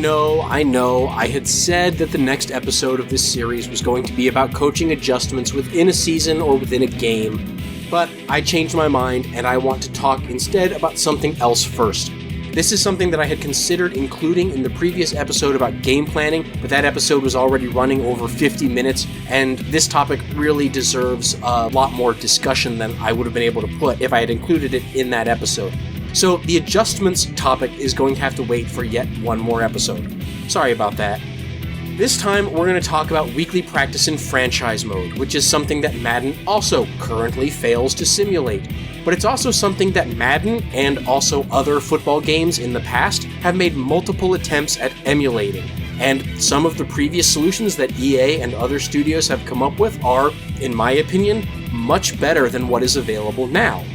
know, I had said that the next episode of this series was going to be about coaching adjustments within a season or within a game, but I changed my mind and I want to talk instead about something else first. This is something that I had considered including in the previous episode about game planning, but that episode was already running over 50 minutes, and this topic really deserves a lot more discussion than I would have been able to put if I had included it in that episode. So the adjustments topic is going to have to wait for yet one more episode. Sorry about that. This time, we're going to talk about weekly practice in franchise mode, which is something that Madden also currently fails to simulate. But it's also something that Madden, and also other football games in the past, have made multiple attempts at emulating. And some of the previous solutions that EA and other studios have come up with are, in my opinion, much better than what is available now.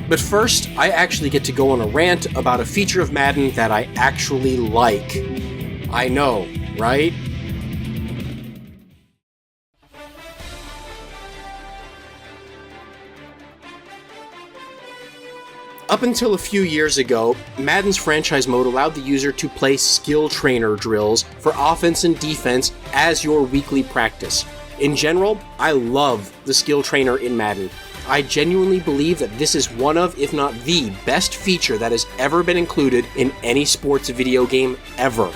But first, I actually get to go on a rant about a feature of Madden that I actually like. I know, right? Up until a few years ago, Madden's franchise mode allowed the user to play skill trainer drills for offense and defense as your weekly practice. In general, I love the skill trainer in Madden. I genuinely believe that this is one of, if not the best feature that has ever been included in any sports video game ever.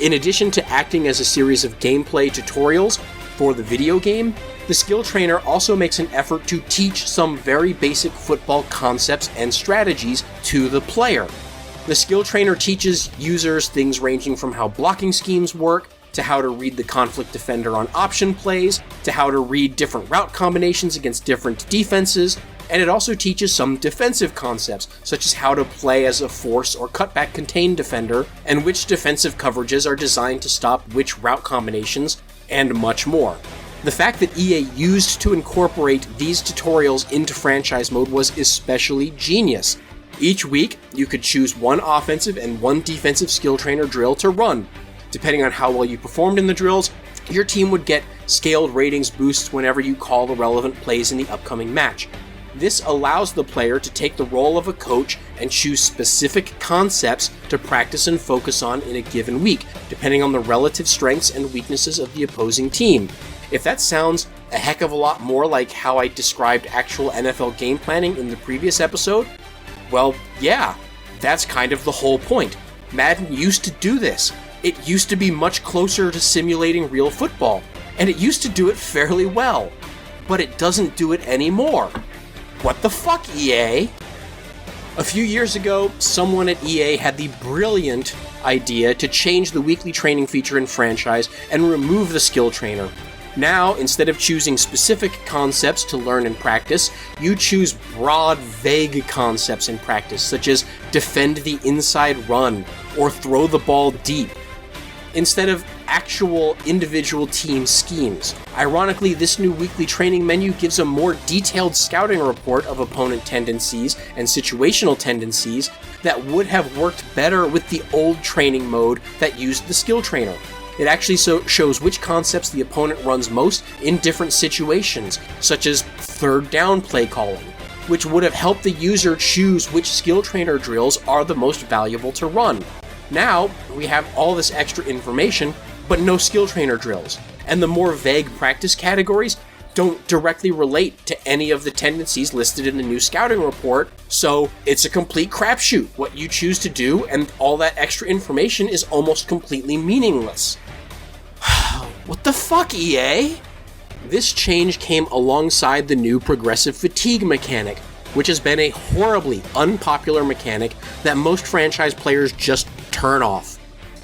In addition to acting as a series of gameplay tutorials for the video game, the skill trainer also makes an effort to teach some very basic football concepts and strategies to the player. The skill trainer teaches users things ranging from how blocking schemes work, to how to read the conflict defender on option plays, to how to read different route combinations against different defenses, and it also teaches some defensive concepts, such as how to play as a force or cutback contained defender, and which defensive coverages are designed to stop which route combinations, and much more. The fact that EA used to incorporate these tutorials into franchise mode was especially genius. Each week, you could choose one offensive and one defensive skill trainer drill to run. Depending on how well you performed in the drills, your team would get scaled ratings boosts whenever you call the relevant plays in the upcoming match. This allows the player to take the role of a coach and choose specific concepts to practice and focus on in a given week, depending on the relative strengths and weaknesses of the opposing team. If that sounds a heck of a lot more like how I described actual NFL game planning in the previous episode, well, yeah, that's kind of the whole point. Madden used to do this. It used to be much closer to simulating real football, and it used to do it fairly well. But it doesn't do it anymore. What the fuck, EA? A few years ago, someone at EA had the brilliant idea to change the weekly training feature in franchise and remove the skill trainer. Now, instead of choosing specific concepts to learn and practice, you choose broad, vague concepts in practice, such as defend the inside run or throw the ball deep, instead of actual individual team schemes. Ironically, this new weekly training menu gives a more detailed scouting report of opponent tendencies and situational tendencies that would have worked better with the old training mode that used the skill trainer. It actually shows which concepts the opponent runs most in different situations, such as third down play calling, which would have helped the user choose which skill trainer drills are the most valuable to run. Now, we have all this extra information, but no skill trainer drills, and the more vague practice categories don't directly relate to any of the tendencies listed in the new scouting report, so it's a complete crapshoot what you choose to do, and all that extra information is almost completely meaningless. What the fuck, EA? This change came alongside the new progressive fatigue mechanic, which has been a horribly unpopular mechanic that most franchise players just turn off.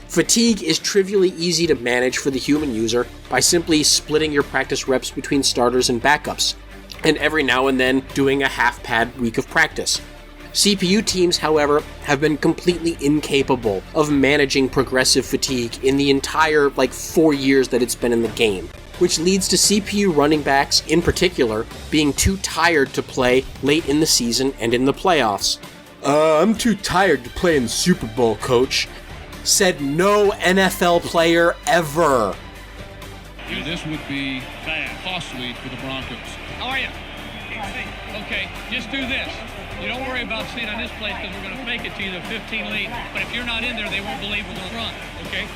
Fatigue is trivially easy to manage for the human user by simply splitting your practice reps between starters and backups, and every now and then doing a half-pad week of practice. CPU teams, however, have been completely incapable of managing progressive fatigue in the entire, 4 years that it's been in the game, which leads to CPU running backs, in particular, being too tired to play late in the season and in the playoffs. I'm too tired to play in the Super Bowl, coach, said no NFL player ever. This would be costly for the Broncos. How are you? Okay, just do this. You don't worry about seeing on this place because we're going to fake it to you, the 15 lead. But if you're not in there, they won't believe we're going to run, okay?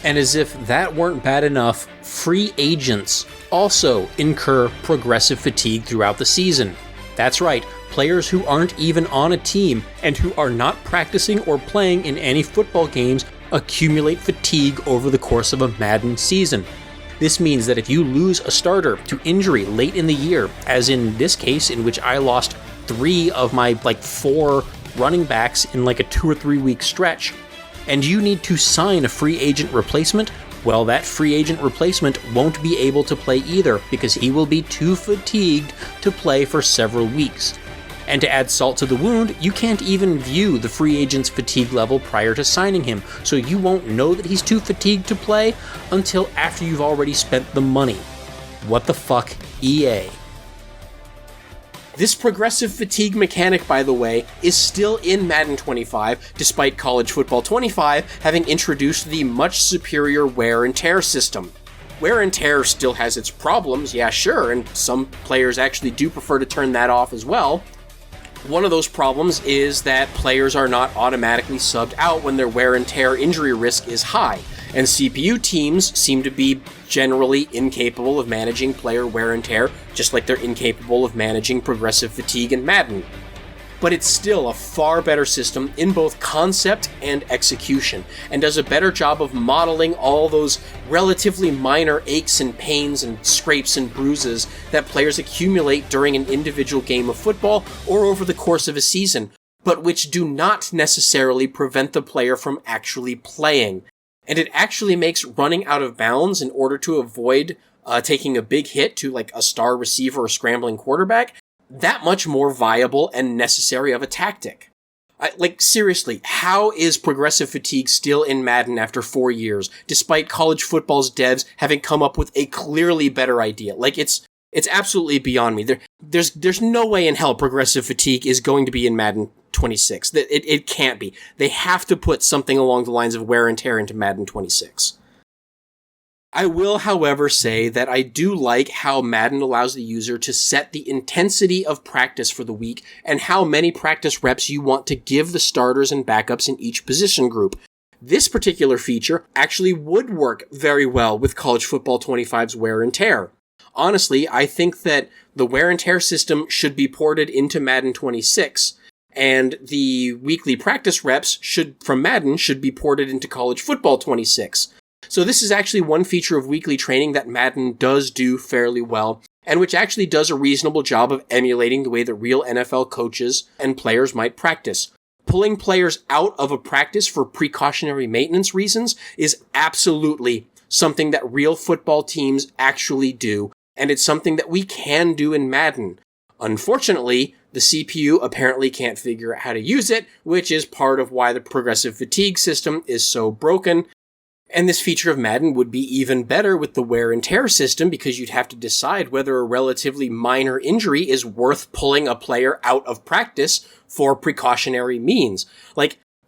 And as if that weren't bad enough, free agents also incur progressive fatigue throughout the season. That's right, players who aren't even on a team and who are not practicing or playing in any football games accumulate fatigue over the course of a Madden season. This means that if you lose a starter to injury late in the year, as in this case in which I lost 3 of my 4 running backs in a 2 or 3 week stretch, and you need to sign a free agent replacement, well, that free agent replacement won't be able to play either because he will be too fatigued to play for several weeks. And to add salt to the wound, you can't even view the free agent's fatigue level prior to signing him, so you won't know that he's too fatigued to play until after you've already spent the money. What the fuck, EA? This progressive fatigue mechanic, by the way, is still in Madden 25, despite College Football 25 having introduced the much superior wear and tear system. Wear and tear still has its problems, yeah sure, and some players actually do prefer to turn that off as well. One of those problems is that players are not automatically subbed out when their wear and tear injury risk is high, and CPU teams seem to be generally incapable of managing player wear and tear, just like they're incapable of managing progressive fatigue in Madden. But it's still a far better system in both concept and execution, and does a better job of modeling all those relatively minor aches and pains and scrapes and bruises that players accumulate during an individual game of football or over the course of a season, but which do not necessarily prevent the player from actually playing. And it actually makes running out of bounds in order to avoid taking a big hit to a star receiver or scrambling quarterback that much more viable and necessary of a tactic. Seriously, how is progressive fatigue still in Madden after 4 years, despite college football's devs having come up with a clearly better idea? It's absolutely beyond me. There's no way in hell progressive fatigue is going to be in Madden 26. It can't be. They have to put something along the lines of wear and tear into Madden 26. I will, however, say that I do like how Madden allows the user to set the intensity of practice for the week and how many practice reps you want to give the starters and backups in each position group. This particular feature actually would work very well with College Football 25's wear and tear. Honestly, I think that the wear and tear system should be ported into Madden 26, and the weekly practice reps from Madden should be ported into College Football 26. So this is actually one feature of weekly training that Madden does do fairly well, and which actually does a reasonable job of emulating the way that real NFL coaches and players might practice. Pulling players out of a practice for precautionary maintenance reasons is absolutely something that real football teams actually do, and it's something that we can do in Madden. Unfortunately, the CPU apparently can't figure out how to use it, which is part of why the progressive fatigue system is so broken. And this feature of Madden would be even better with the wear and tear system because you'd have to decide whether a relatively minor injury is worth pulling a player out of practice for precautionary means.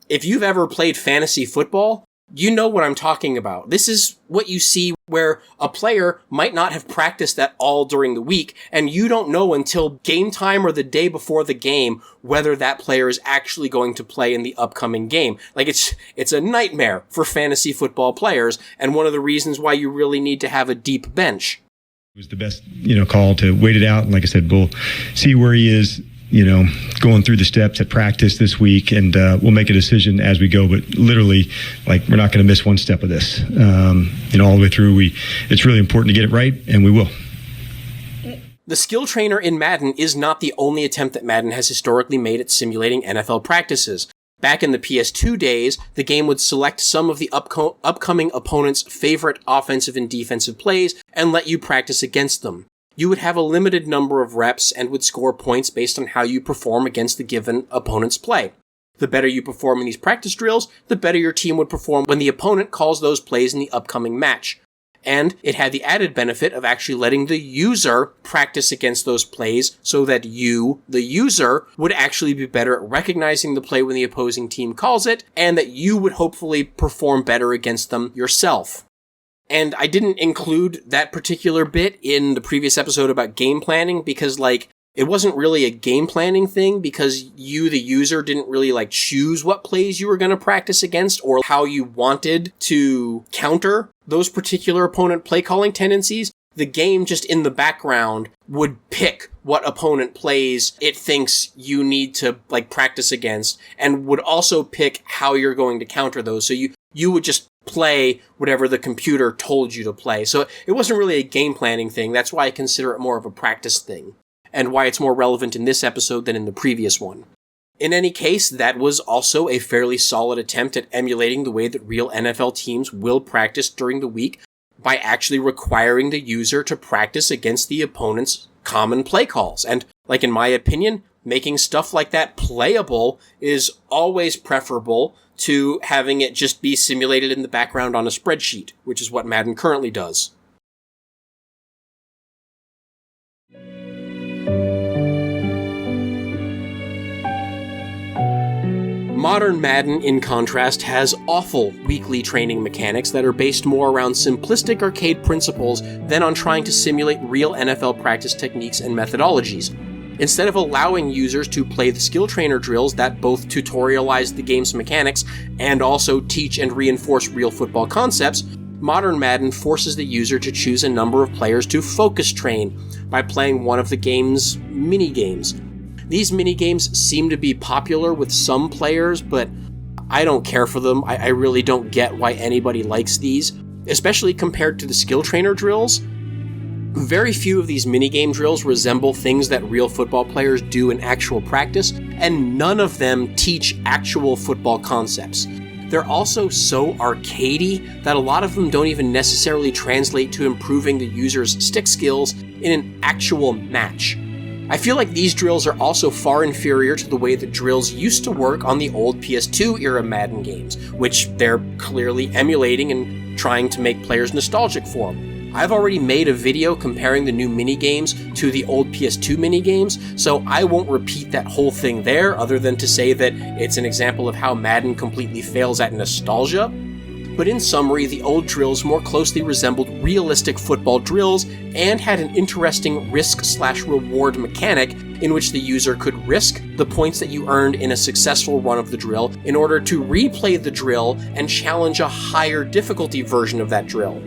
If you've ever played fantasy football, you know what I'm talking about. This is what you see where a player might not have practiced at all during the week, and you don't know until game time or the day before the game whether that player is actually going to play in the upcoming game. It's a nightmare for fantasy football players, and one of the reasons why you really need to have a deep bench. It was the best, call to wait it out. And like I said, we'll see where he is, going through the steps at practice this week, and we'll make a decision as we go. But literally, we're not going to miss one step of this. All the way through, it's really important to get it right, and we will. The skill trainer in Madden is not the only attempt that Madden has historically made at simulating NFL practices. Back in the PS2 days, the game would select some of the upcoming opponent's favorite offensive and defensive plays and let you practice against them. You would have a limited number of reps and would score points based on how you perform against the given opponent's play. The better you perform in these practice drills, the better your team would perform when the opponent calls those plays in the upcoming match. And it had the added benefit of actually letting the user practice against those plays so that you, the user, would actually be better at recognizing the play when the opposing team calls it, and that you would hopefully perform better against them yourself. And I didn't include that particular bit in the previous episode about game planning because, like, it wasn't really a game planning thing because you, the user, didn't really, like, choose what plays you were going to practice against or how you wanted to counter those particular opponent play calling tendencies. The game just in the background would pick what opponent plays it thinks you need to, like, practice against and would also pick how you're going to counter those. So you would just play whatever the computer told you to play. So it wasn't really a game planning thing. That's why I consider it more of a practice thing and why it's more relevant in this episode than in the previous one. In any case, that was also a fairly solid attempt at emulating the way that real NFL teams will practice during the week by actually requiring the user to practice against the opponent's common play calls. And, like, in my opinion, making stuff like that playable is always preferable to having it just be simulated in the background on a spreadsheet, which is what Madden currently does. Modern Madden, in contrast, has awful weekly training mechanics that are based more around simplistic arcade principles than on trying to simulate real NFL practice techniques and methodologies. Instead of allowing users to play the skill trainer drills that both tutorialize the game's mechanics and also teach and reinforce real football concepts, Modern Madden forces the user to choose a number of players to focus train by playing one of the game's mini-games. These mini-games seem to be popular with some players, but I don't care for them. I really don't get why anybody likes these, especially compared to the skill trainer drills. Very few of these minigame drills resemble things that real football players do in actual practice, and none of them teach actual football concepts. They're also so arcadey that a lot of them don't even necessarily translate to improving the user's stick skills in an actual match. I feel like these drills are also far inferior to the way that drills used to work on the old PS2 era Madden games, which they're clearly emulating and trying to make players nostalgic for. I've already made a video comparing the new minigames to the old PS2 minigames, so I won't repeat that whole thing there other than to say that it's an example of how Madden completely fails at nostalgia. But in summary, the old drills more closely resembled realistic football drills and had an interesting risk/reward mechanic in which the user could risk the points that you earned in a successful run of the drill in order to replay the drill and challenge a higher difficulty version of that drill.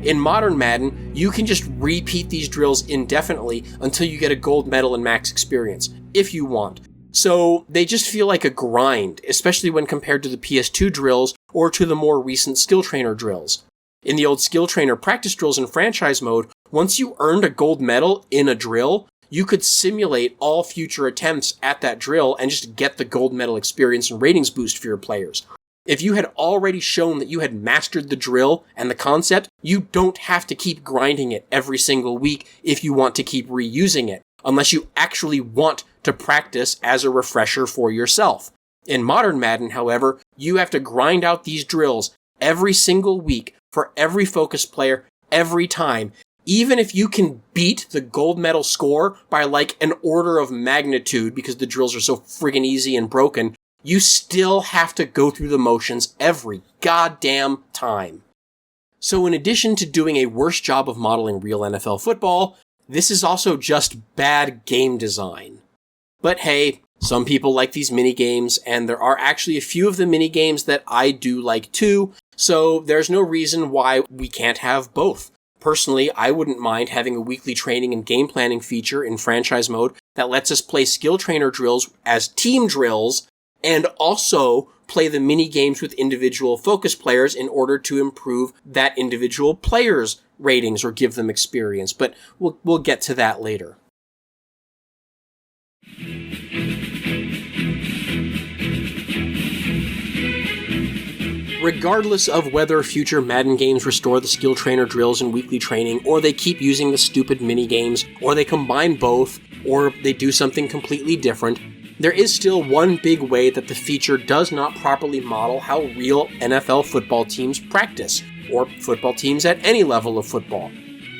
In modern Madden, you can just repeat these drills indefinitely until you get a gold medal and max experience, if you want. So they just feel like a grind, especially when compared to the PS2 drills or to the more recent skill trainer drills. In the old skill trainer practice drills in franchise mode, once you earned a gold medal in a drill, you could simulate all future attempts at that drill and just get the gold medal experience and ratings boost for your players. If you had already shown that you had mastered the drill and the concept, you don't have to keep grinding it every single week if you want to keep reusing it, unless you actually want to practice as a refresher for yourself. In modern Madden, however, you have to grind out these drills every single week for every focus player every time, even if you can beat the gold medal score by like an order of magnitude because the drills are so friggin' easy and broken. You still have to go through the motions every goddamn time. So in addition to doing a worse job of modeling real NFL football, this is also just bad game design. But hey, some people like these minigames, and there are actually a few of the minigames that I do like too, so there's no reason why we can't have both. Personally, I wouldn't mind having a weekly training and game planning feature in franchise mode that lets us play skill trainer drills as team drills and also play the mini games with individual focus players in order to improve that individual player's ratings or give them experience, but we'll get to that later. Regardless of whether future Madden games restore the skill trainer drills in weekly training, or they keep using the stupid mini games, or they combine both, or they do something completely different, there is still one big way that the feature does not properly model how real NFL football teams practice, or football teams at any level of football.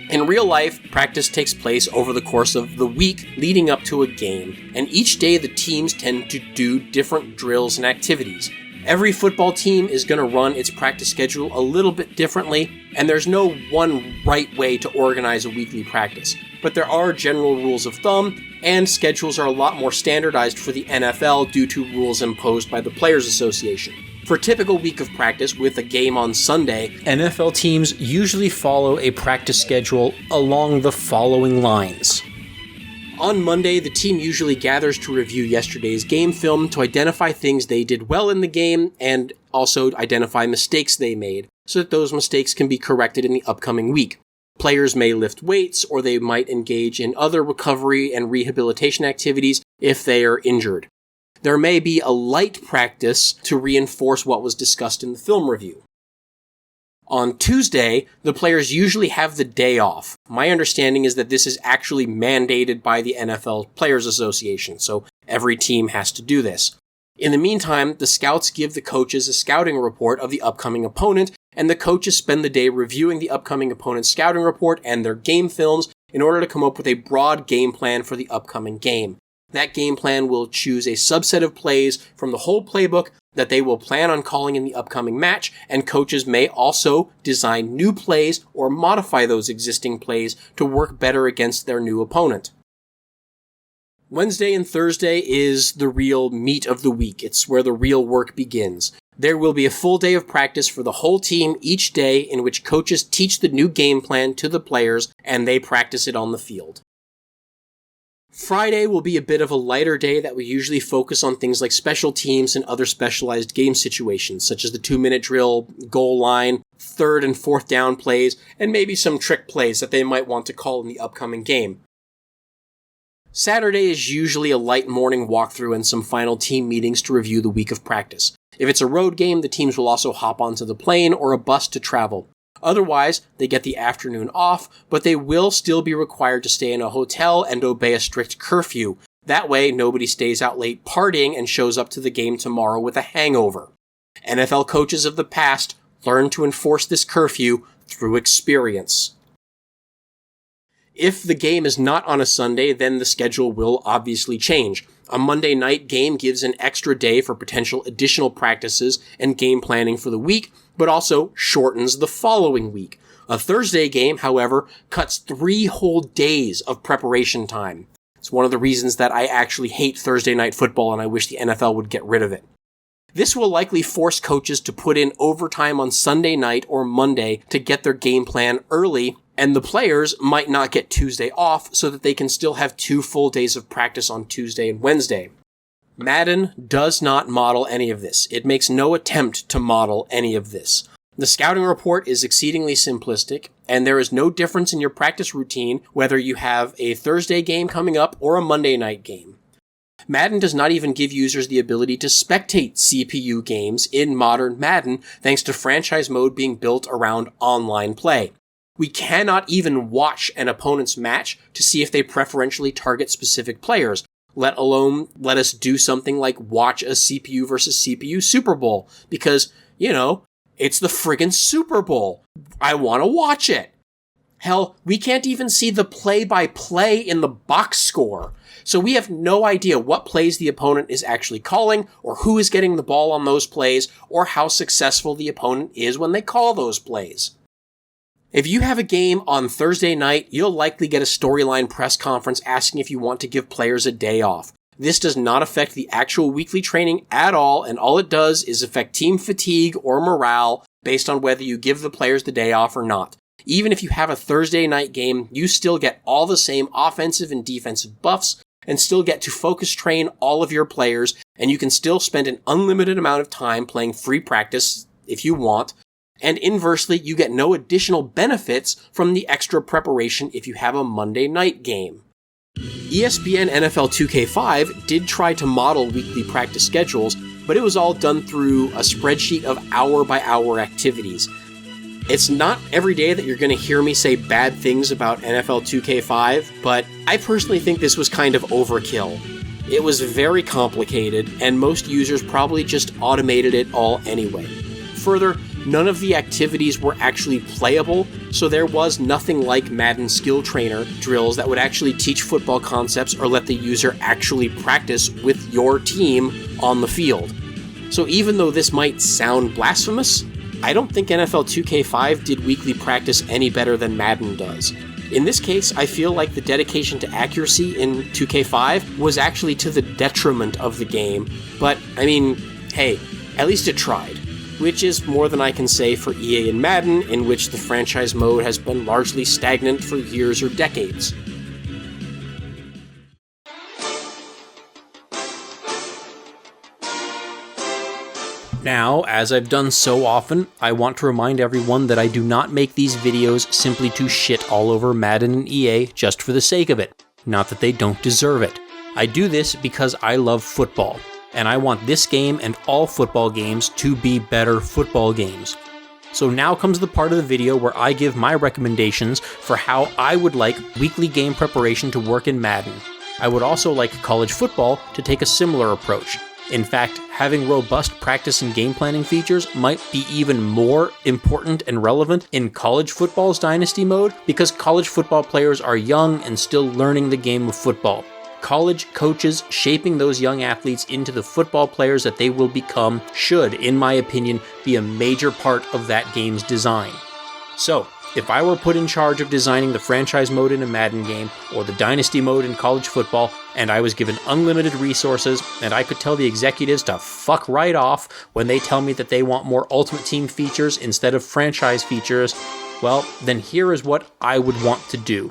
In real life, practice takes place over the course of the week leading up to a game, and each day the teams tend to do different drills and activities. Every football team is going to run its practice schedule a little bit differently, and there's no one right way to organize a weekly practice. But there are general rules of thumb, and schedules are a lot more standardized for the NFL due to rules imposed by the Players Association. For a typical week of practice with a game on Sunday, NFL teams usually follow a practice schedule along the following lines. On Monday, the team usually gathers to review yesterday's game film to identify things they did well in the game and also identify mistakes they made, so that those mistakes can be corrected in the upcoming week. Players may lift weights, or they might engage in other recovery and rehabilitation activities if they are injured. There may be a light practice to reinforce what was discussed in the film review. On Tuesday, the players usually have the day off. My understanding is that this is actually mandated by the NFL Players Association, so every team has to do this. In the meantime, the scouts give the coaches a scouting report of the upcoming opponent, and the coaches spend the day reviewing the upcoming opponent's scouting report and their game films in order to come up with a broad game plan for the upcoming game. That game plan will choose a subset of plays from the whole playbook that they will plan on calling in the upcoming match, and coaches may also design new plays or modify those existing plays to work better against their new opponent. Wednesday and Thursday is the real meat of the week. It's where the real work begins. There will be a full day of practice for the whole team each day in which coaches teach the new game plan to the players and they practice it on the field. Friday will be a bit of a lighter day that we usually focus on things like special teams and other specialized game situations, such as the 2-minute drill, goal line, 3rd and 4th down plays, and maybe some trick plays that they might want to call in the upcoming game. Saturday is usually a light morning walkthrough and some final team meetings to review the week of practice. If it's a road game, the teams will also hop onto the plane or a bus to travel. Otherwise, they get the afternoon off, but they will still be required to stay in a hotel and obey a strict curfew. That way, nobody stays out late partying and shows up to the game tomorrow with a hangover. NFL coaches of the past learned to enforce this curfew through experience. If the game is not on a Sunday, then the schedule will obviously change. A Monday night game gives an extra day for potential additional practices and game planning for the week, but also shortens the following week. A Thursday game, however, cuts 3 whole days of preparation time. It's one of the reasons that I actually hate Thursday night football and I wish the NFL would get rid of it. This will likely force coaches to put in overtime on Sunday night or Monday to get their game plan early, and the players might not get Tuesday off so that they can still have 2 full days of practice on Tuesday and Wednesday. Madden does not model any of this. It makes no attempt to model any of this. The scouting report is exceedingly simplistic, and there is no difference in your practice routine whether you have a Thursday game coming up or a Monday night game. Madden does not even give users the ability to spectate CPU games in modern Madden thanks to franchise mode being built around online play. We cannot even watch an opponent's match to see if they preferentially target specific players, let alone let us do something like watch a CPU versus CPU Super Bowl, because, it's the friggin' Super Bowl. I want to watch it. Hell, we can't even see the play-by-play in the box score, so we have no idea what plays the opponent is actually calling, or who is getting the ball on those plays, or how successful the opponent is when they call those plays. If you have a game on Thursday night, you'll likely get a storyline press conference asking if you want to give players a day off. This does not affect the actual weekly training at all, and all it does is affect team fatigue or morale based on whether you give the players the day off or not. Even if you have a Thursday night game, you still get all the same offensive and defensive buffs and still get to focus train all of your players, and you can still spend an unlimited amount of time playing free practice if you want. And inversely, you get no additional benefits from the extra preparation if you have a Monday night game. ESPN NFL 2K5 did try to model weekly practice schedules, but it was all done through a spreadsheet of hour-by-hour activities. It's not every day that you're going to hear me say bad things about NFL 2K5, but I personally think this was kind of overkill. It was very complicated, and most users probably just automated it all anyway. Further, none of the activities were actually playable, so there was nothing like Madden skill trainer drills that would actually teach football concepts or let the user actually practice with your team on the field. So even though this might sound blasphemous, I don't think NFL 2K5 did weekly practice any better than Madden does. In this case, I feel like the dedication to accuracy in 2K5 was actually to the detriment of the game, but I mean, hey, at least it tried, which is more than I can say for EA and Madden, in which the franchise mode has been largely stagnant for years or decades. Now, as I've done so often, I want to remind everyone that I do not make these videos simply to shit all over Madden and EA just for the sake of it. Not that they don't deserve it. I do this because I love football, and I want this game and all football games to be better football games. So now comes the part of the video where I give my recommendations for how I would like weekly game preparation to work in Madden. I would also like college football to take a similar approach. In fact, having robust practice and game planning features might be even more important and relevant in college football's dynasty mode because college football players are young and still learning the game of football. College coaches shaping those young athletes into the football players that they will become should, in my opinion, be a major part of that game's design. So, if I were put in charge of designing the franchise mode in a Madden game, or the dynasty mode in college football, and I was given unlimited resources, and I could tell the executives to fuck right off when they tell me that they want more Ultimate Team features instead of franchise features, well, then here is what I would want to do.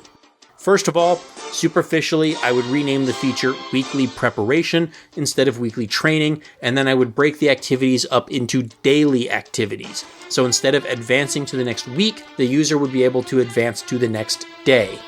First of all, superficially, I would rename the feature Weekly Preparation instead of Weekly Training, and then I would break the activities up into daily activities. So instead of advancing to the next week, the user would be able to advance to the next day.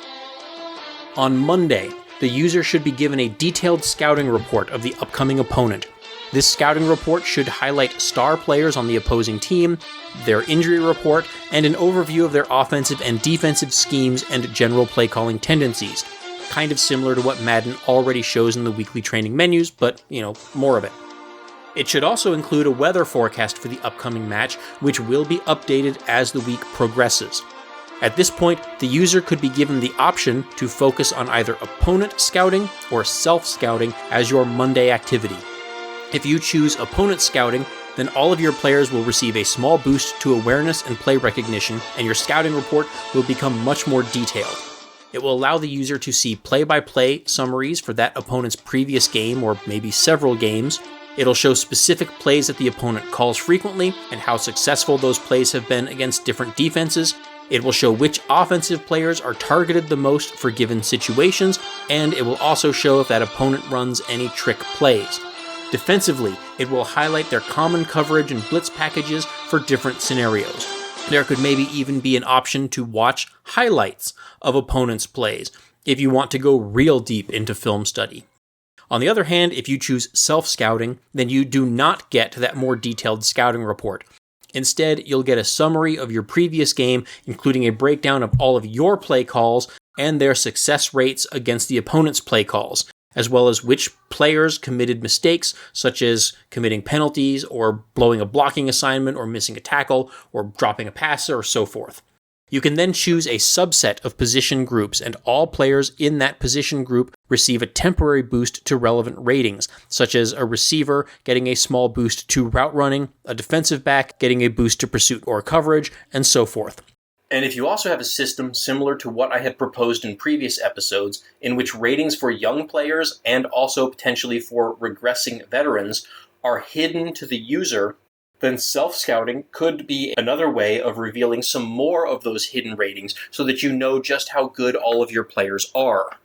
On Monday, the user should be given a detailed scouting report of the upcoming opponent. This scouting report should highlight star players on the opposing team, their injury report, and an overview of their offensive and defensive schemes and general play calling tendencies. Kind of similar to what Madden already shows in the weekly training menus, but, more of it. It should also include a weather forecast for the upcoming match, which will be updated as the week progresses. At this point, the user could be given the option to focus on either opponent scouting or self-scouting as your Monday activity. If you choose opponent scouting, then all of your players will receive a small boost to awareness and play recognition, and your scouting report will become much more detailed. It will allow the user to see play-by-play summaries for that opponent's previous game or maybe several games. It'll show specific plays that the opponent calls frequently and how successful those plays have been against different defenses. It will show which offensive players are targeted the most for given situations, and it will also show if that opponent runs any trick plays. Defensively, it will highlight their common coverage and blitz packages for different scenarios. There could maybe even be an option to watch highlights of opponents' plays if you want to go real deep into film study. On the other hand, if you choose self-scouting, then you do not get that more detailed scouting report. Instead, you'll get a summary of your previous game, including a breakdown of all of your play calls and their success rates against the opponent's play calls, as well as which players committed mistakes, such as committing penalties, or blowing a blocking assignment, or missing a tackle, or dropping a passer, or so forth. You can then choose a subset of position groups, and all players in that position group receive a temporary boost to relevant ratings, such as a receiver getting a small boost to route running, a defensive back getting a boost to pursuit or coverage, and so forth. And if you also have a system similar to what I had proposed in previous episodes, in which ratings for young players and also potentially for regressing veterans are hidden to the user, then self-scouting could be another way of revealing some more of those hidden ratings so that you know just how good all of your players are.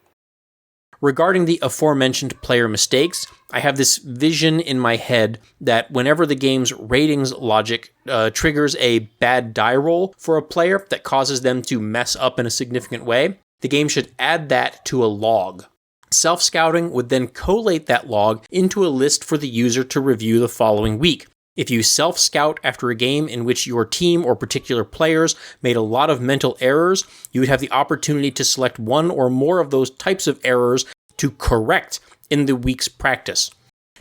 Regarding the aforementioned player mistakes, I have this vision in my head that whenever the game's ratings logic triggers a bad die roll for a player that causes them to mess up in a significant way, the game should add that to a log. Self-scouting would then collate that log into a list for the user to review the following week. If you self-scout after a game in which your team or particular players made a lot of mental errors, you would have the opportunity to select one or more of those types of errors to correct in the week's practice.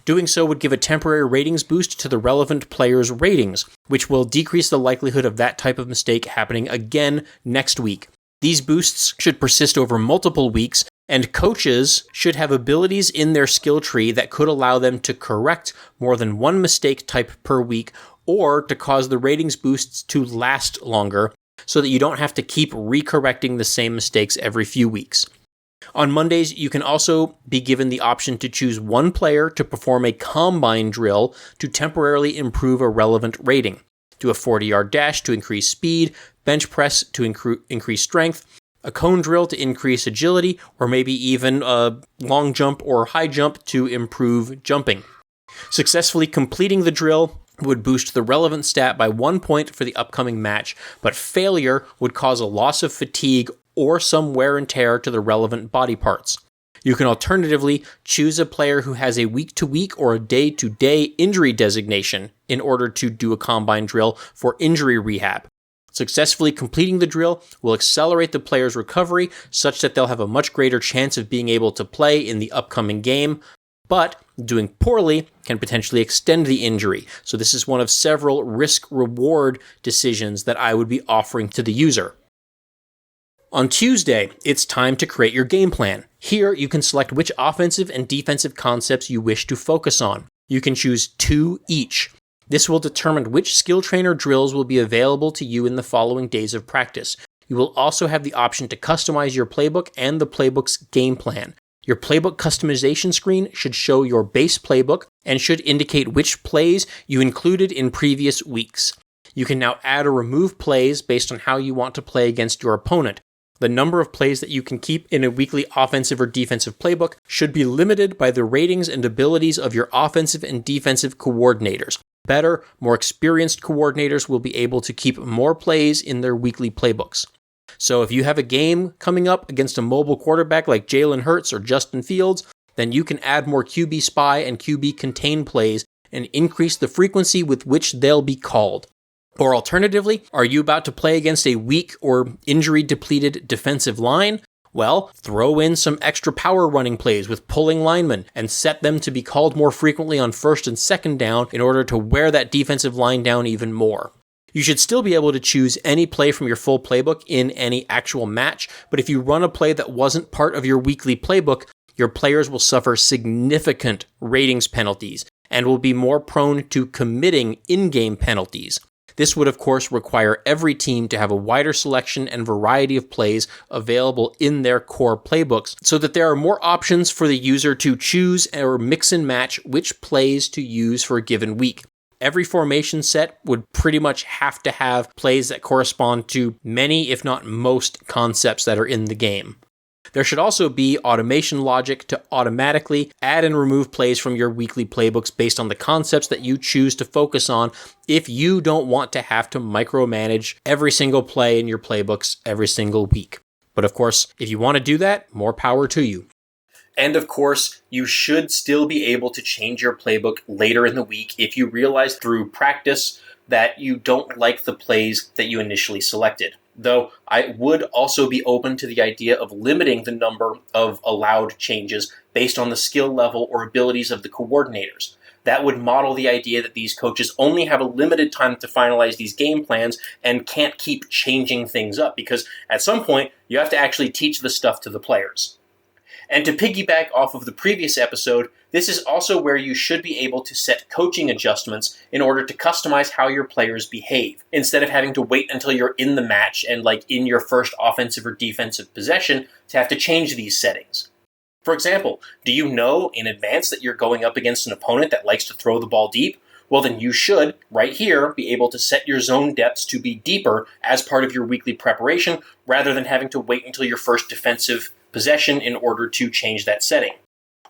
Doing so would give a temporary ratings boost to the relevant player's ratings, which will decrease the likelihood of that type of mistake happening again next week. These boosts should persist over multiple weeks And coaches should have abilities in their skill tree that could allow them to correct more than one mistake type per week, or to cause the ratings boosts to last longer so that you don't have to keep recorrecting the same mistakes every few weeks. On Mondays, you can also be given the option to choose one player to perform a combine drill to temporarily improve a relevant rating. Do a 40-yard dash to increase speed, bench press to increase strength, a cone drill to increase agility, or maybe even a long jump or high jump to improve jumping. Successfully completing the drill would boost the relevant stat by 1 point for the upcoming match, but failure would cause a loss of fatigue or some wear and tear to the relevant body parts. You can alternatively choose a player who has a week-to-week or a day-to-day injury designation in order to do a combine drill for injury rehab. Successfully completing the drill will accelerate the player's recovery such that they'll have a much greater chance of being able to play in the upcoming game, but doing poorly can potentially extend the injury. So this is one of several risk-reward decisions that I would be offering to the user. On Tuesday, it's time to create your game plan. Here, you can select which offensive and defensive concepts you wish to focus on. You can choose 2 each. This will determine which skill trainer drills will be available to you in the following days of practice. You will also have the option to customize your playbook and the playbook's game plan. Your playbook customization screen should show your base playbook and should indicate which plays you included in previous weeks. You can now add or remove plays based on how you want to play against your opponent. The number of plays that you can keep in a weekly offensive or defensive playbook should be limited by the ratings and abilities of your offensive and defensive coordinators. Better, more experienced coordinators will be able to keep more plays in their weekly playbooks. So if you have a game coming up against a mobile quarterback like Jalen Hurts or Justin Fields, then you can add more QB spy and QB contain plays and increase the frequency with which they'll be called. Or alternatively, are you about to play against a weak or injury-depleted defensive line? Well, throw in some extra power running plays with pulling linemen and set them to be called more frequently on first and second down in order to wear that defensive line down even more. You should still be able to choose any play from your full playbook in any actual match, but if you run a play that wasn't part of your weekly playbook, your players will suffer significant ratings penalties and will be more prone to committing in-game penalties. This would, of course, require every team to have a wider selection and variety of plays available in their core playbooks so that there are more options for the user to choose or mix and match which plays to use for a given week. Every formation set would pretty much have to have plays that correspond to many, if not most, concepts that are in the game. There should also be automation logic to automatically add and remove plays from your weekly playbooks based on the concepts that you choose to focus on if you don't want to have to micromanage every single play in your playbooks every single week. But of course, if you want to do that, more power to you. And of course, you should still be able to change your playbook later in the week if you realize through practice that you don't like the plays that you initially selected. Though I would also be open to the idea of limiting the number of allowed changes based on the skill level or abilities of the coordinators. That would model the idea that these coaches only have a limited time to finalize these game plans and can't keep changing things up, because at some point you have to actually teach the stuff to the players. And to piggyback off of the previous episode, this is also where you should be able to set coaching adjustments in order to customize how your players behave, instead of having to wait until you're in the match and in your first offensive or defensive possession to have to change these settings. For example, do you know in advance that you're going up against an opponent that likes to throw the ball deep? Well, then you should, right here, be able to set your zone depths to be deeper as part of your weekly preparation, rather than having to wait until your first defensive possession in order to change that setting.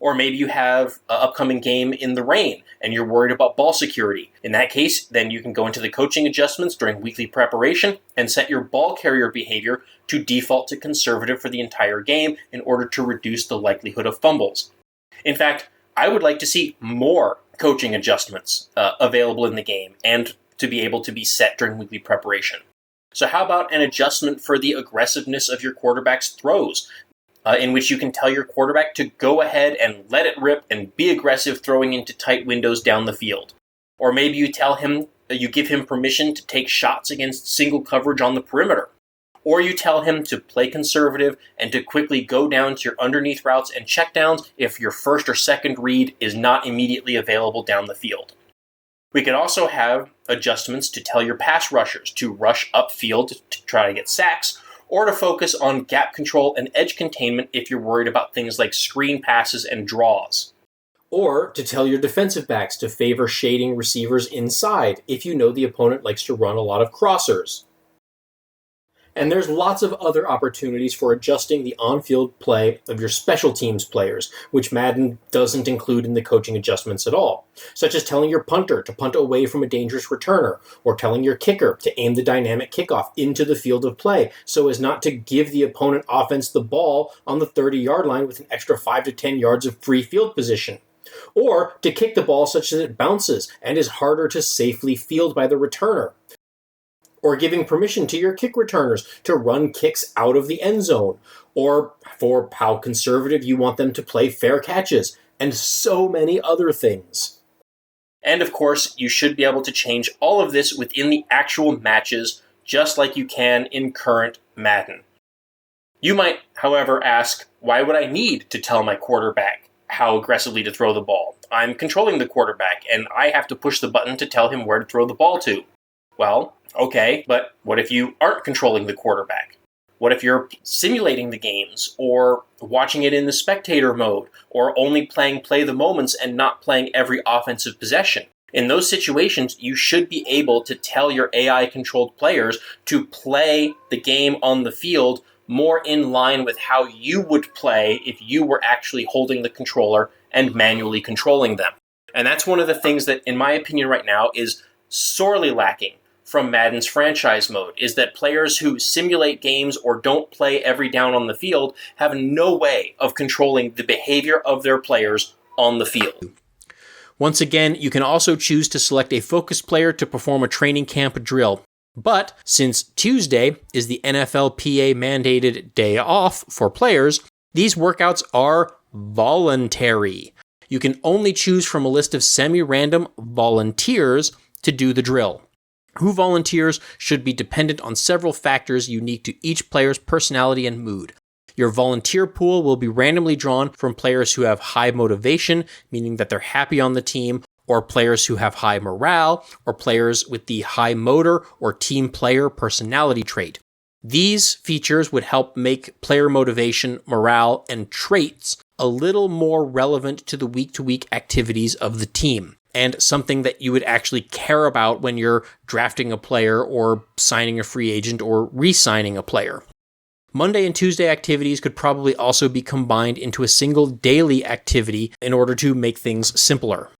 Or maybe you have an upcoming game in the rain and you're worried about ball security. In that case, then you can go into the coaching adjustments during weekly preparation and set your ball carrier behavior to default to conservative for the entire game in order to reduce the likelihood of fumbles. In fact, I would like to see more coaching adjustments available in the game and to be able to be set during weekly preparation. So how about an adjustment for the aggressiveness of your quarterback's throws? In which you can tell your quarterback to go ahead and let it rip and be aggressive throwing into tight windows down the field. Or maybe you tell him, you give him permission to take shots against single coverage on the perimeter. or you tell him to play conservative and to quickly go down to your underneath routes and checkdowns if your first or second read is not immediately available down the field. We could also have adjustments to tell your pass rushers to rush upfield to try to get sacks, or to focus on gap control and edge containment if you're worried about things like screen passes and draws. Or to tell your defensive backs to favor shading receivers inside if you know the opponent likes to run a lot of crossers. And there's lots of other opportunities for adjusting the on-field play of your special teams players, which Madden doesn't include in the coaching adjustments at all, such as telling your punter to punt away from a dangerous returner, or telling your kicker to aim the dynamic kickoff into the field of play so as not to give the opponent offense the ball on the 30-yard line with an extra 5 to 10 yards of free field position, or to kick the ball such that it bounces and is harder to safely field by the returner, or giving permission to your kick returners to run kicks out of the end zone, or for how conservative you want them to play fair catches, and so many other things. And of course, you should be able to change all of this within the actual matches, just like you can in current Madden. You might, however, ask, why would I need to tell my quarterback how aggressively to throw the ball? I'm controlling the quarterback, and I have to push the button to tell him where to throw the ball to. Well, okay, but what if you aren't controlling the quarterback? What if you're simulating the games, or watching it in the spectator mode, or only playing play the moments and not playing every offensive possession? In those situations, you should be able to tell your AI-controlled players to play the game on the field more in line with how you would play if you were actually holding the controller and manually controlling them. And that's one of the things that, in my opinion right now, is sorely lacking from Madden's franchise mode, is that players who simulate games or don't play every down on the field have no way of controlling the behavior of their players on the field. Once again, you can also choose to select a focus player to perform a training camp drill. But since Tuesday is the NFLPA mandated day off for players, these workouts are voluntary. You can only choose from a list of semi-random volunteers to do the drill. Who volunteers should be dependent on several factors unique to each player's personality and mood. Your volunteer pool will be randomly drawn from players who have high motivation, meaning that they're happy on the team, or players who have high morale, or players with the high motor or team player personality trait. These features would help make player motivation, morale, and traits a little more relevant to the week-to-week activities of the team, and something that you would actually care about when you're drafting a player or signing a free agent or re-signing a player. Monday and Tuesday activities could probably also be combined into a single daily activity in order to make things simpler.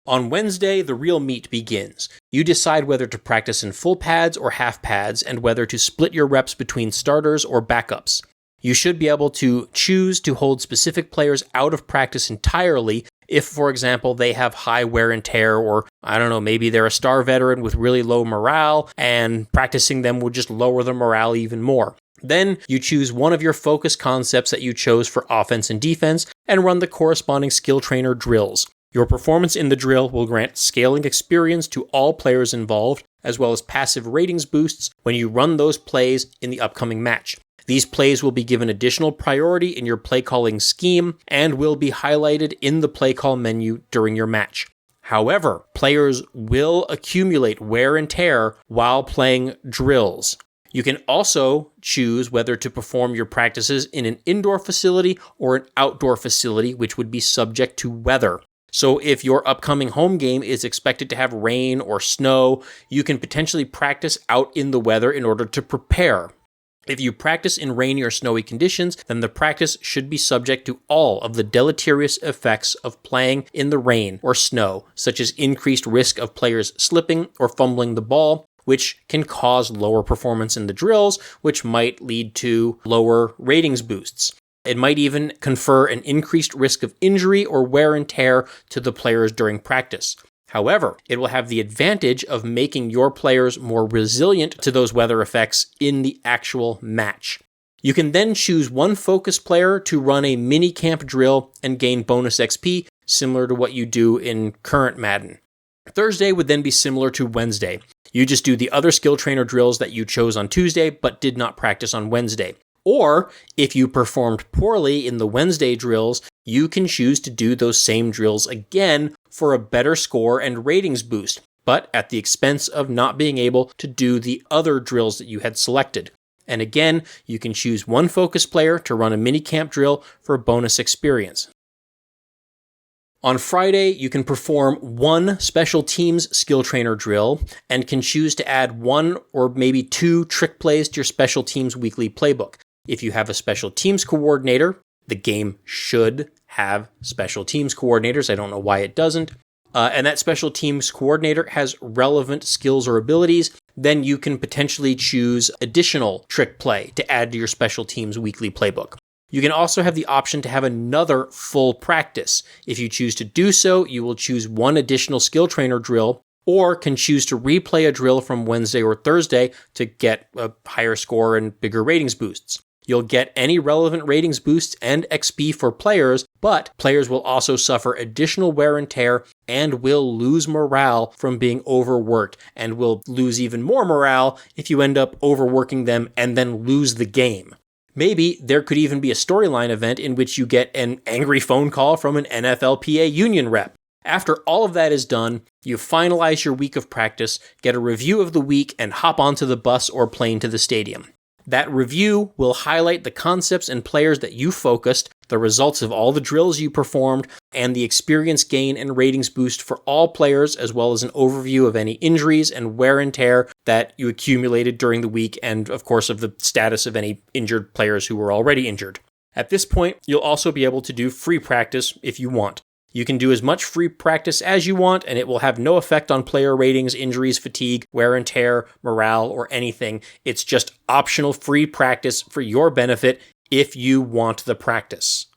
On Wednesday, the real meat begins. You decide whether to practice in full pads or half pads, and whether to split your reps between starters or backups. You should be able to choose to hold specific players out of practice entirely if, for example, they have high wear and tear, or, maybe they're a star veteran with really low morale, and practicing them would just lower the morale even more. Then you choose one of your focus concepts that you chose for offense and defense, and run the corresponding skill trainer drills. Your performance in the drill will grant scaling experience to all players involved, as well as passive ratings boosts when you run those plays in the upcoming match. These plays will be given additional priority in your play calling scheme and will be highlighted in the play call menu during your match. However, players will accumulate wear and tear while playing drills. You can also choose whether to perform your practices in an indoor facility or an outdoor facility, which would be subject to weather. So if your upcoming home game is expected to have rain or snow, you can potentially practice out in the weather in order to prepare. If you practice in rainy or snowy conditions, then the practice should be subject to all of the deleterious effects of playing in the rain or snow, such as increased risk of players slipping or fumbling the ball, which can cause lower performance in the drills, which might lead to lower ratings boosts. It might even confer an increased risk of injury or wear and tear to the players during practice. However, it will have the advantage of making your players more resilient to those weather effects in the actual match. You can then choose one focus player to run a mini camp drill and gain bonus XP, similar to what you do in current Madden. Thursday would then be similar to Wednesday. You just do the other skill trainer drills that you chose on Tuesday but did not practice on Wednesday. Or, if you performed poorly in the Wednesday drills, you can choose to do those same drills again for a better score and ratings boost, but at the expense of not being able to do the other drills that you had selected. And again, you can choose one focus player to run a minicamp drill for bonus experience. On Friday, you can perform one special teams skill trainer drill and can choose to add one or maybe two trick plays to your special teams weekly playbook. If you have a special teams coordinator, the game should have special teams coordinators. I don't know why it doesn't. And that special teams coordinator has relevant skills or abilities, then you can potentially choose additional trick play to add to your special teams weekly playbook. You can also have the option to have another full practice. If you choose to do so, you will choose one additional skill trainer drill, or can choose to replay a drill from Wednesday or Thursday to get a higher score and bigger ratings boosts. You'll get any relevant ratings boosts and XP for players, but players will also suffer additional wear and tear and will lose morale from being overworked, and will lose even more morale if you end up overworking them and then lose the game. Maybe there could even be a storyline event in which you get an angry phone call from an NFLPA union rep. After all of that is done, you finalize your week of practice, get a review of the week, and hop onto the bus or plane to the stadium. That review will highlight the concepts and players that you focused, the results of all the drills you performed, and the experience gain and ratings boost for all players, as well as an overview of any injuries and wear and tear that you accumulated during the week, and of course of the status of any injured players who were already injured. At this point, you'll also be able to do free practice if you want. You can do as much free practice as you want, and it will have no effect on player ratings, injuries, fatigue, wear and tear, morale, or anything. It's just optional free practice for your benefit if you want the practice.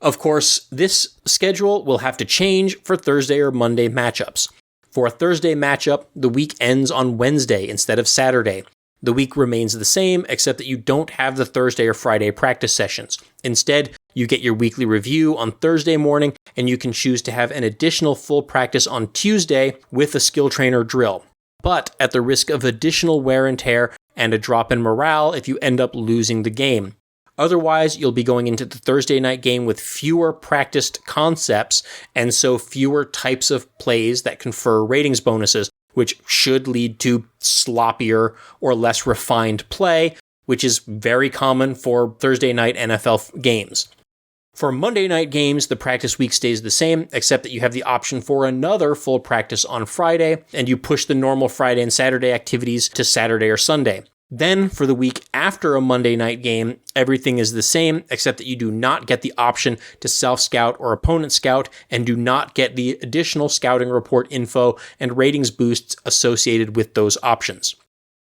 Of course, this schedule will have to change for Thursday or Monday matchups. For a Thursday matchup, the week ends on Wednesday instead of Saturday. The week remains the same, except that you don't have the Thursday or Friday practice sessions. Instead, you get your weekly review on Thursday morning, and you can choose to have an additional full practice on Tuesday with a skill trainer drill, but at the risk of additional wear and tear and a drop in morale if you end up losing the game. Otherwise, you'll be going into the Thursday night game with fewer practiced concepts, and so fewer types of plays that confer ratings bonuses, which should lead to sloppier or less refined play, which is very common for Thursday night NFL games. For Monday night games, the practice week stays the same, except that you have the option for another full practice on Friday, and you push the normal Friday and Saturday activities to Saturday or Sunday. Then, for the week after a Monday night game, everything is the same, except that you do not get the option to self-scout or opponent scout, and do not get the additional scouting report info and ratings boosts associated with those options.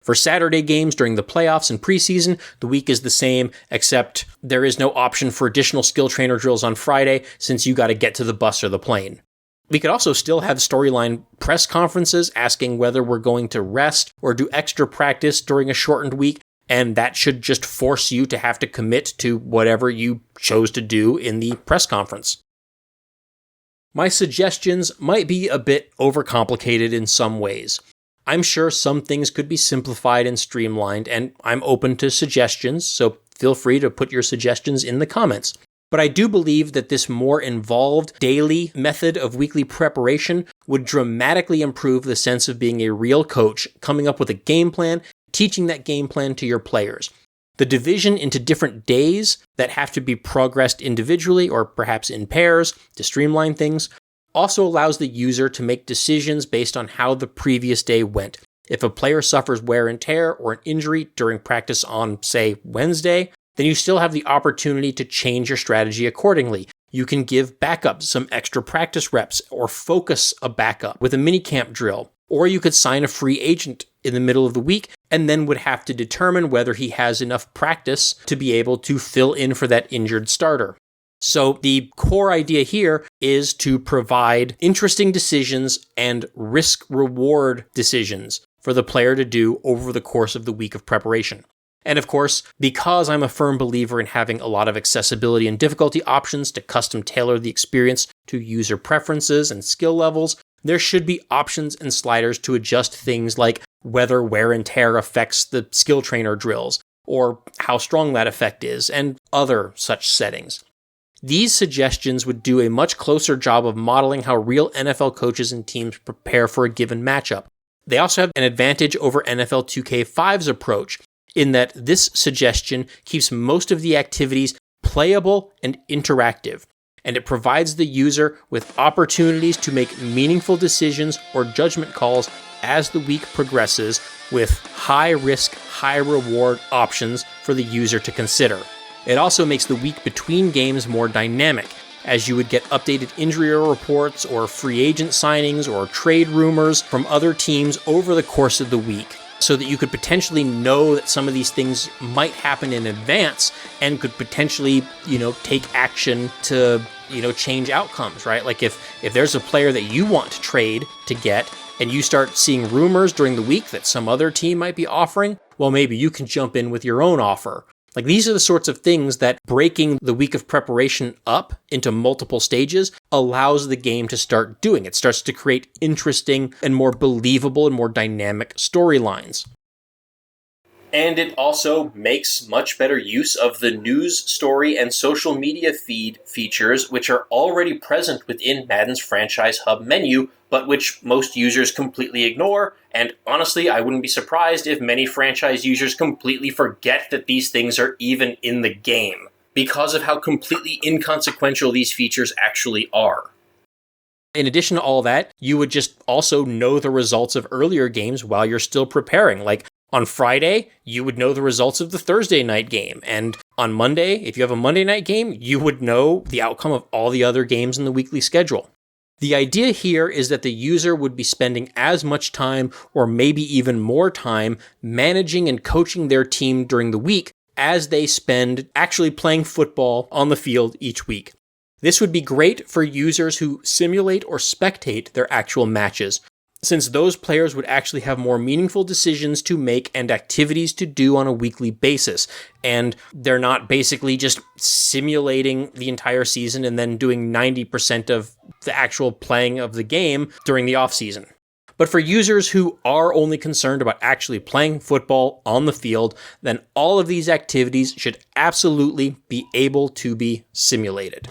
For Saturday games during the playoffs and preseason, the week is the same, except there is no option for additional skill trainer drills on Friday, since you got to get to the bus or the plane. We could also still have storyline press conferences asking whether we're going to rest or do extra practice during a shortened week, and that should just force you to have to commit to whatever you chose to do in the press conference. My suggestions might be a bit overcomplicated in some ways. I'm sure some things could be simplified and streamlined, and I'm open to suggestions, so feel free to put your suggestions in the comments. But I do believe that this more involved daily method of weekly preparation would dramatically improve the sense of being a real coach, coming up with a game plan, teaching that game plan to your players. The division into different days that have to be progressed individually or perhaps in pairs to streamline things also allows the user to make decisions based on how the previous day went. If a player suffers wear and tear or an injury during practice on, say, Wednesday, then you still have the opportunity to change your strategy accordingly. You can give backup some extra practice reps or focus a backup with a minicamp drill. Or you could sign a free agent in the middle of the week and then would have to determine whether he has enough practice to be able to fill in for that injured starter. So the core idea here is to provide interesting decisions and risk-reward decisions for the player to do over the course of the week of preparation. And of course, because I'm a firm believer in having a lot of accessibility and difficulty options to custom tailor the experience to user preferences and skill levels, there should be options and sliders to adjust things like whether wear and tear affects the skill trainer drills, or how strong that effect is, and other such settings. These suggestions would do a much closer job of modeling how real NFL coaches and teams prepare for a given matchup. They also have an advantage over NFL 2K5's approach, in that this suggestion keeps most of the activities playable and interactive, and it provides the user with opportunities to make meaningful decisions or judgment calls as the week progresses, with high-risk, high-reward options for the user to consider. It also makes the week between games more dynamic, as you would get updated injury reports or free agent signings or trade rumors from other teams over the course of the week, so that you could potentially know that some of these things might happen in advance and could potentially, take action to, change outcomes, right? Like if there's a player that you want to trade to get, and you start seeing rumors during the week that some other team might be offering, well, maybe you can jump in with your own offer. Like, these are the sorts of things that breaking the week of preparation up into multiple stages allows the game to start doing. It starts to create interesting and more believable and more dynamic storylines. And it also makes much better use of the news, story, and social media feed features, which are already present within Madden's Franchise Hub menu, but which most users completely ignore. And honestly, I wouldn't be surprised if many franchise users completely forget that these things are even in the game, because of how completely inconsequential these features actually are. In addition to all that, you would just also know the results of earlier games while you're still preparing. Like, on Friday, you would know the results of the Thursday night game. And on Monday, if you have a Monday night game, you would know the outcome of all the other games in the weekly schedule. The idea here is that the user would be spending as much time, or maybe even more time, managing and coaching their team during the week as they spend actually playing football on the field each week. This would be great for users who simulate or spectate their actual matches, since those players would actually have more meaningful decisions to make and activities to do on a weekly basis, and they're not basically just simulating the entire season and then doing 90% of the actual playing of the game during the off-season. But for users who are only concerned about actually playing football on the field, then all of these activities should absolutely be able to be simulated.